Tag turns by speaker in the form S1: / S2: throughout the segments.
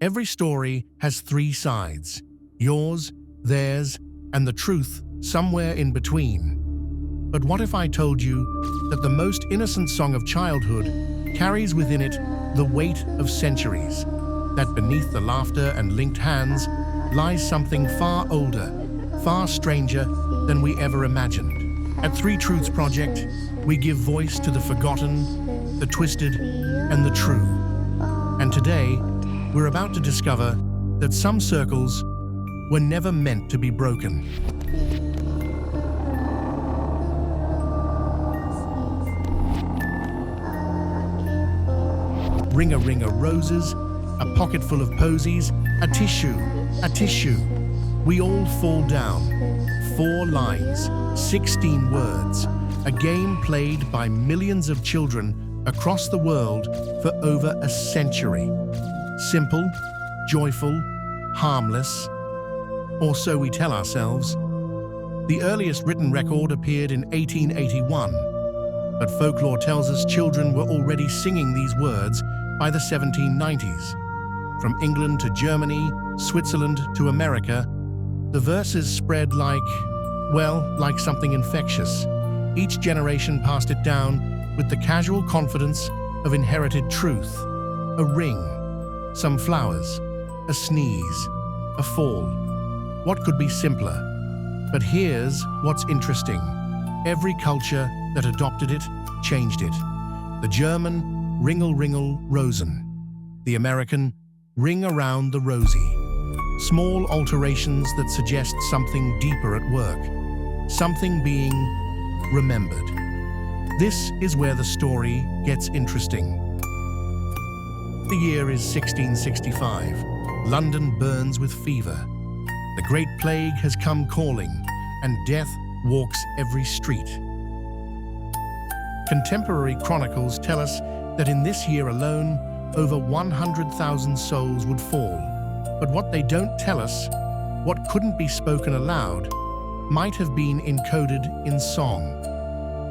S1: Every story has three sides: yours, theirs, and the truth somewhere in between. But what if I told you that the most innocent song of childhood carries within it the weight of centuries? That beneath the laughter and linked hands lies something far older, far stranger than we ever imagined. At Three Truths Project, we give voice to the forgotten, the twisted, and the true. And today, we're about to discover that some circles were never meant to be broken. Ring-a-ring-a roses, a pocket full of posies, a tissue. We all fall down. 4 lines, 16 words, a game played by millions of children across the world for over a century. Simple, joyful, harmless, or so we tell ourselves. The earliest written record appeared in 1881, but folklore tells us children were already singing these words by the 1790s. From England to Germany, Switzerland to America, the verses spread like something infectious. Each generation passed it down with the casual confidence of inherited truth. A ring, some flowers, a sneeze, a fall. What could be simpler? But here's what's interesting. Every culture that adopted it changed it. The German, ringel ringel rosen. The American, ring around the rosy. Small alterations that suggest something deeper at work. Something being remembered. This is where the story gets interesting. The year is 1665. London burns with fever. The Great Plague has come calling, and death walks every street. Contemporary chronicles tell us that in this year alone, over 100,000 souls would fall. But what they don't tell us, what couldn't be spoken aloud, might have been encoded in song.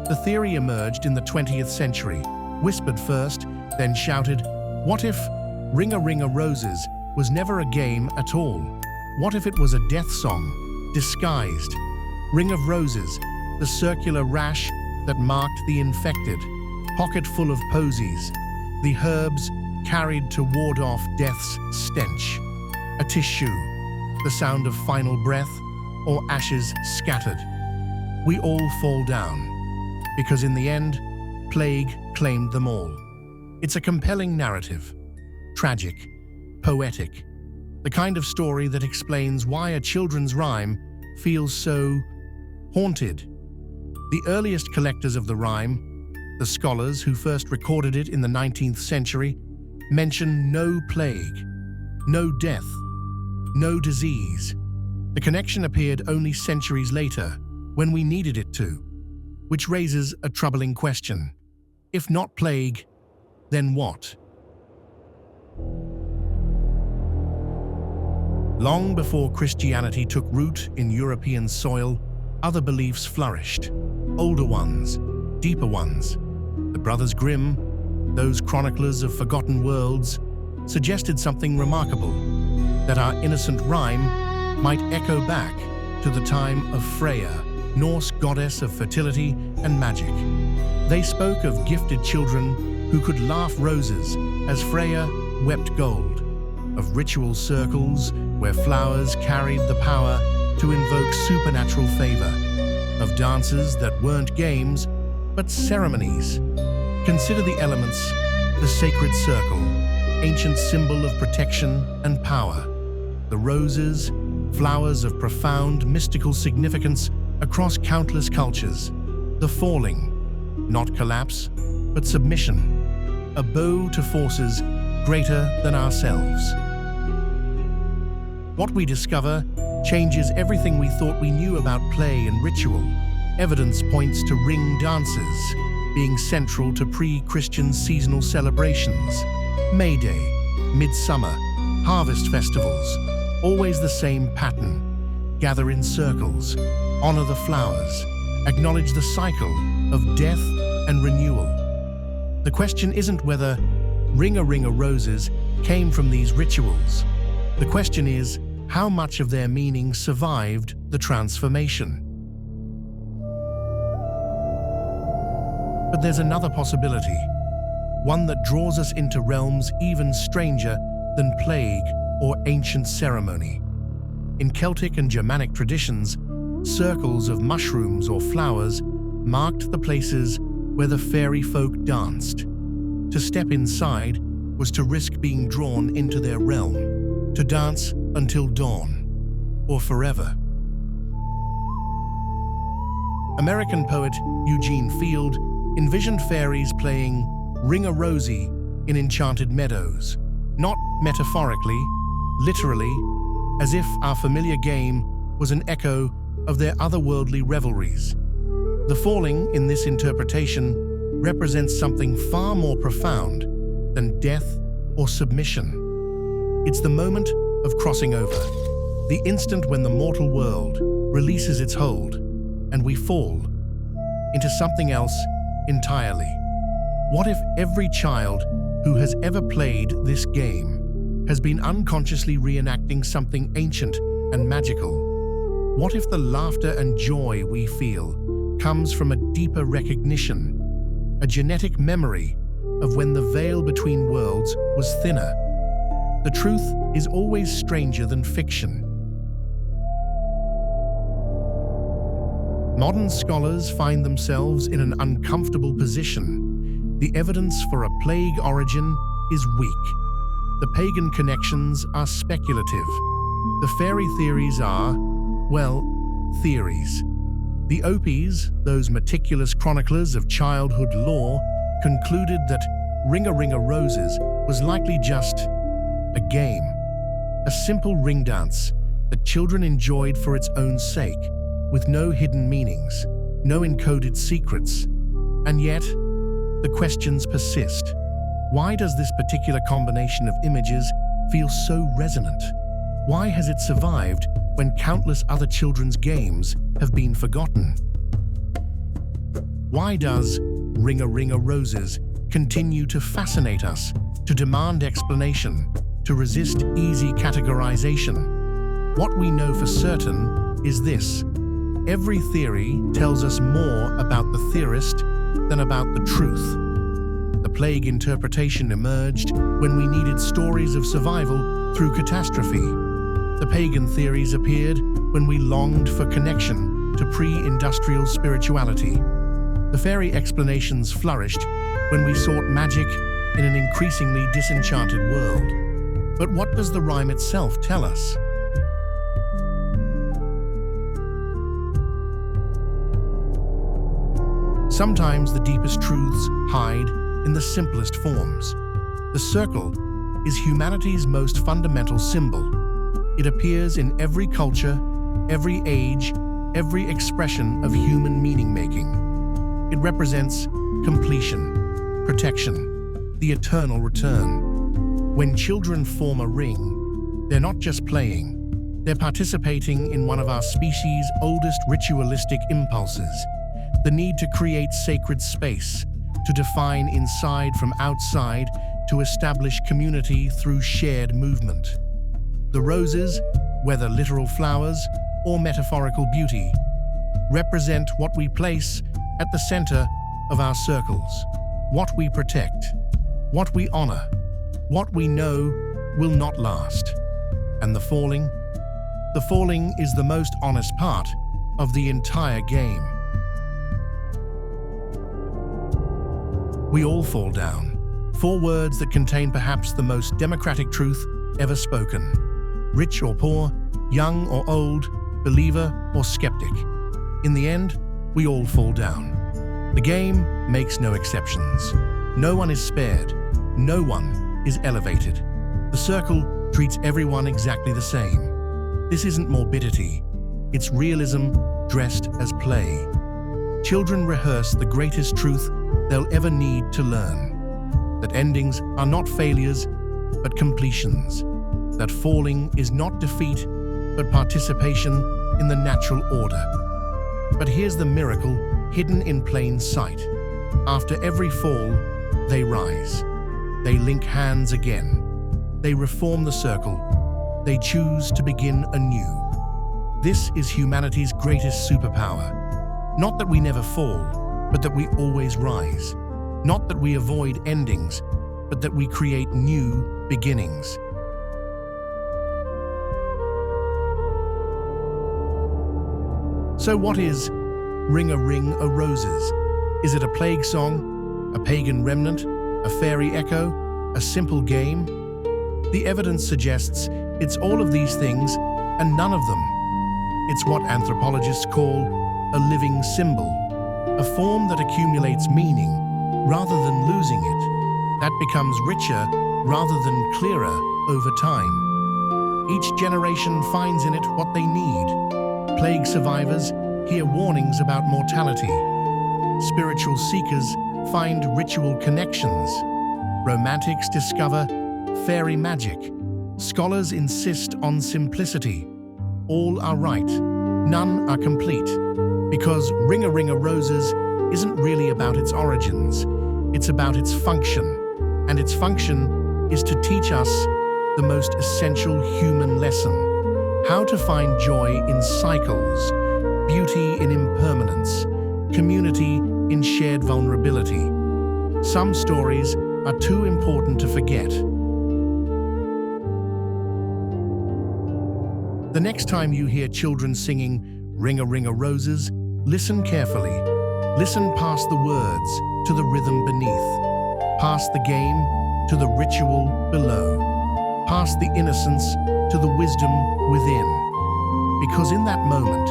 S1: The theory emerged in the 20th century, whispered first, then shouted, what if Ring-a-Ring-a Roses was never a game at all? What if it was a death song, disguised? Ring of Roses, the circular rash that marked the infected, pocket full of posies, the herbs carried to ward off death's stench. A tissue, the sound of final breath, or ashes scattered. We all fall down, because in the end, plague claimed them all. It's a compelling narrative, tragic, poetic, the kind of story that explains why a children's rhyme feels so haunted. The earliest collectors of the rhyme, the scholars who first recorded it in the 19th century, mention no plague, no death, no disease. The connection appeared only centuries later, when we needed it to, which raises a troubling question. If not plague, then what? Long before Christianity took root in European soil, other beliefs flourished. Older ones, deeper ones. The Brothers Grimm, those chroniclers of forgotten worlds, suggested something remarkable, that our innocent rhyme might echo back to the time of Freya, Norse goddess of fertility and magic. They spoke of gifted children who could laugh roses as Freya wept gold, of ritual circles where flowers carried the power to invoke supernatural favor, of dances that weren't games, but ceremonies. Consider the elements, the sacred circle, ancient symbol of protection and power. The roses, flowers of profound mystical significance across countless cultures. The falling, not collapse, but submission, a bow to forces greater than ourselves. What we discover changes everything we thought we knew about play and ritual. Evidence points to ring dances being central to pre-Christian seasonal celebrations. May Day, Midsummer, harvest festivals, always the same pattern. Gather in circles, honor the flowers, acknowledge the cycle of death and renewal. The question isn't whether Ring-a-Ring-a Roses came from these rituals. The question is, how much of their meaning survived the transformation? But there's another possibility, one that draws us into realms even stranger than plague or ancient ceremony. In Celtic and Germanic traditions, circles of mushrooms or flowers marked the places where the fairy folk danced. To step inside was to risk being drawn into their realm, to dance until dawn, or forever. American poet Eugene Field envisioned fairies playing ring-a-rosy in enchanted meadows, not metaphorically, literally, as if our familiar game was an echo of their otherworldly revelries. The falling, in this interpretation, represents something far more profound than death or submission. It's the moment of crossing over, the instant when the mortal world releases its hold and we fall into something else entirely. What if every child who has ever played this game has been unconsciously reenacting something ancient and magical? What if the laughter and joy we feel comes from a deeper recognition, a genetic memory of when the veil between worlds was thinner? The truth is always stranger than fiction. Modern scholars find themselves in an uncomfortable position. The evidence for a plague origin is weak. The pagan connections are speculative. The fairy theories are, well, theories. The Opis, those meticulous chroniclers of childhood lore, concluded that Ring-a-Ring-a-Roses was likely just a game, a simple ring dance that children enjoyed for its own sake, with no hidden meanings, no encoded secrets. And yet, the questions persist. Why does this particular combination of images feel so resonant? Why has it survived when countless other children's games have been forgotten? Why does Ring-a-Ring-a-Roses continue to fascinate us, to demand explanation, to resist easy categorization? What we know for certain is this: every theory tells us more about the theorist than about the truth. The plague interpretation emerged when we needed stories of survival through catastrophe. The pagan theories appeared when we longed for connection to pre-industrial spirituality. The fairy explanations flourished when we sought magic in an increasingly disenchanted world. But what does the rhyme itself tell us? Sometimes the deepest truths hide in the simplest forms. The circle is humanity's most fundamental symbol. It appears in every culture, every age, every expression of human meaning-making. It represents completion, protection, the eternal return. When children form a ring, they're not just playing, they're participating in one of our species' oldest ritualistic impulses, the need to create sacred space, to define inside from outside, to establish community through shared movement. The roses, whether literal flowers or metaphorical beauty, represent what we place at the center of our circles, what we protect, what we honor, what we know will not last. And the falling is the most honest part of the entire game. We all fall down. 4 words that contain perhaps the most democratic truth ever spoken. Rich or poor, young or old, believer or skeptic. In the end, we all fall down. The game makes no exceptions. No one is spared. No one is elevated. The circle treats everyone exactly the same. This isn't morbidity. It's realism dressed as play. Children rehearse the greatest truth they'll ever need to learn. That endings are not failures, but completions. That falling is not defeat, but participation in the natural order. But here's the miracle hidden in plain sight. After every fall, they rise. They link hands again. They reform the circle. They choose to begin anew. This is humanity's greatest superpower. Not that we never fall, but that we always rise. Not that we avoid endings, but that we create new beginnings. So what is Ring a Roses? Is it a plague song, a pagan remnant, a fairy echo, a simple game? The evidence suggests it's all of these things and none of them. It's what anthropologists call a living symbol, a form that accumulates meaning rather than losing it, that becomes richer rather than clearer over time. Each generation finds in it what they need. Plague survivors hear warnings about mortality. Spiritual seekers find ritual connections. Romantics discover fairy magic. Scholars insist on simplicity. All are right, none are complete. Because Ring a Roses isn't really about its origins, it's about its function. And its function is to teach us the most essential human lesson: how to find joy in cycles, beauty in impermanence, community in shared vulnerability. Some stories are too important to forget. The next time you hear children singing Ring a Roses, listen carefully. Listen past the words to the rhythm beneath, past the game to the ritual below, past the innocence to the wisdom within. Because in that moment,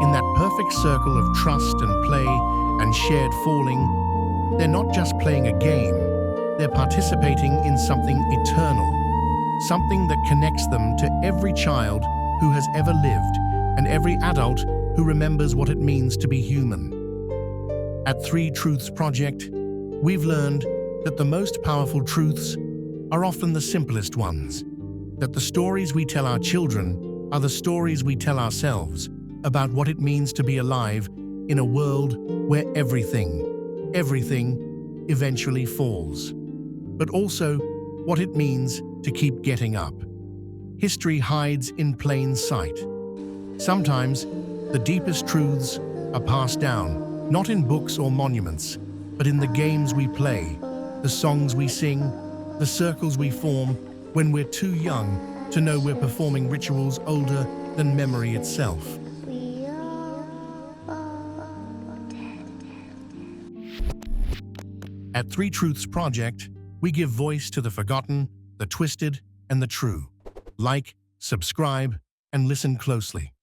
S1: in that perfect circle of trust and play and shared falling, they're not just playing a game, they're participating in something eternal, something that connects them to every child who has ever lived and every adult who remembers what it means to be human. At 3 Truths Project, we've learned that the most powerful truths are often the simplest ones, that the stories we tell our children are the stories we tell ourselves about what it means to be alive in a world where everything eventually falls, but also what it means to keep getting up. History hides in plain sight. Sometimes, the deepest truths are passed down, not in books or monuments, but in the games we play, the songs we sing, the circles we form when we're too young to know we're performing rituals older than memory itself. At 3 Truths Project, we give voice to the forgotten, the twisted, and the true. Like, subscribe, and listen closely.